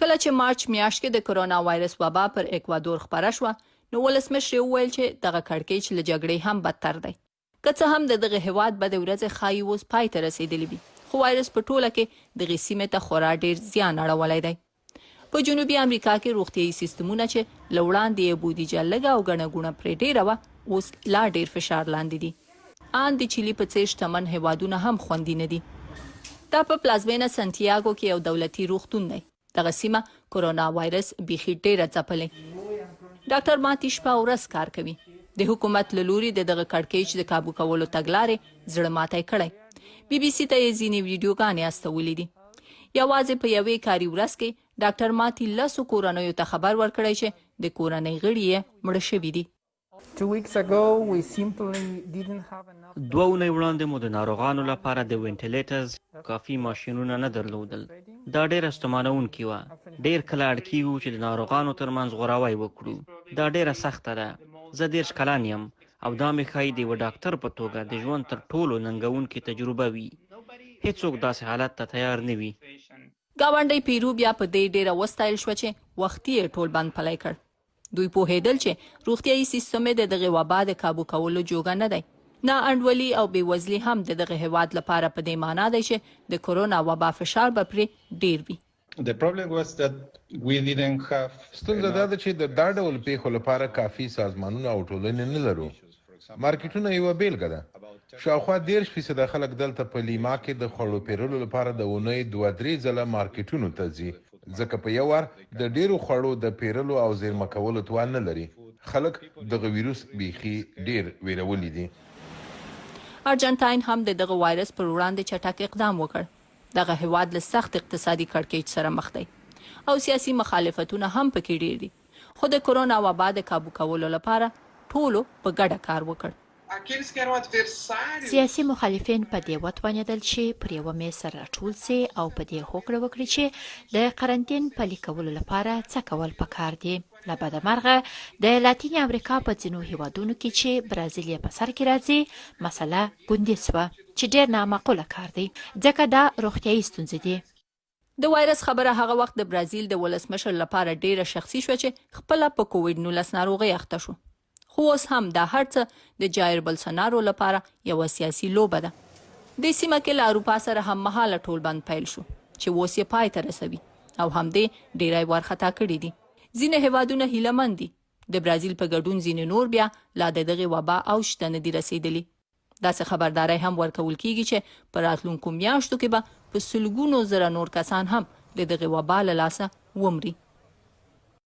کله چې مارچ میاشت کې د کورونا وایرس وبا پر اکوادور خپره شوه نو ولسمشر وویل چې دغه کړکېچ له جګړې هم بدتر دی. که څه هم د دغه هیواد بدې ورځې ښایي اوس پای ته رسېدلې وي، خو وایرس په ټوله کې دغې سیمې ته خورا ډېر زیان اړولی دی. په جنوبي امریکا کې روغتیایي سیستمونه چې له وړاندې یې بودیجه لږه او ګڼه ګوڼه پرې ډېره وه، اوس لا ډېر فشار لاندې دي. ان د چیلي په څېر شتمن هیوادونه هم خوندي نه دي. دا په پلازمینه سانتیاګو کې یو دولتي روغتون دی. دغه سیمه کورونا وایرس بیخي ډېره ځپلې. ډاکټر ماتي شپه او ورځ کار کوي. د حکومت له لوري د دغه کړکېچ د کابو کولو تګلارې زړه ماتی کړی. بي بي سي ته یې ځینې ویډیوګانې استولې دي. یوازې په یوې کاري ورځ کې ډاکټر ماتي 10 کورنیو ته خبر ورکړی چې د کورنۍ غړي یې مړه شوي دي. 2 weeks ago we simply didn't have enough. 2 اونۍ وړاندې مو د ناروغانو لپاره د وینټیلیټرز کافي ماشینونه نه درلودل. دا ډېره ستومانونکې وه. ډېر کله اړ کېږو چې د ناروغانو ترمنځ غوراوی وکړو. دا ډېره سخته ده. زه 30 کلن یم او دا مې ښایي د یوه ډاکټر په توګه د ژوند تر ټولو ننګونکې تجربه وي. هیڅوک داسې حالت ته تیار نه وي. ګاونډی پیرو بیا په دې ډېره وستایل شوه چې وختي یې ټول بند پلی کړ. دوی پوهېدل چې روغتیایي سیستم یې د دغې وبا د کابو کولو جوګه نه دی. نا انډولي او بېوزلي هم د دغه هیواد لپاره په دې معنا دی چې د کورونا وبا فشار به پرې ډېر وي. ستونزه دا ده چې د دا ډول پیښو لپاره کافي سازمانونه او ټولنې نه لرو. مارکیټونه یوه بیلګه ده. شاوخوا 30% خلک دلته په لیما کې د خوړو پیرلو لپاره د اونۍ 2-3 ځله مارکیټونو ته ځي، ځکه په یو وار د ډیرو خوړو د پیرلو او زیرمه کولو توان نه لري. خلک دغه ویروس بیخي ډیر ویرولی دي. ارجنټاین هم د دغه وایرس پر وړاندې چټک اقدام وکړ. دغه هیواد له سخت اقتصادي کړکېچ سره مخ دی او سیاسي مخالفتونه هم پکې ډیر دي. خو د کورونا وبا د کابو کولو لپاره ټولو په ګډه کار وکړ. سیاسي مخالفین په دې وتوانېدل چې پر یوه میز سره راټول سي او په دې هوکړه وکړي چې د قرنطین پلي کولو لپاره څه کول پکار دي. له بده مرغه د لاتین امریکا په ځینو هیوادونو کې چې برازیل یې په سر کې راځي مسله ګوندې سوه چې ډېر نامعقوله کار دی ځکه دا روغتیایي ستونزې دي. د وایرس خبره هغه وخت د برازیل د ولسمشر لپاره ډېره شخصي شوه چې خپله په کووډ-19 ناروغۍ اخته شو. خو اوس هم دا هر څه د بولسونارو لپاره یوه سیاسي لوبه ده. د سیمه کې له اروپا سره هم مهاله ټول بند پیل شو چې اوس یې پای ته رسوي او همدې ډېری وارخطا کړي دي. ځینې هیوادونه هیلهمند دي. د برازیل په ګډون ځینې نور بیا لا د دغې وبا اوج ته نه دي رسېدلي. داسې خبرداری هم ورکول کېږي چې په راتلونکو میاشتو کې به په سلګونو زره نور کسان هم د دغې وبا له لاسه ومري.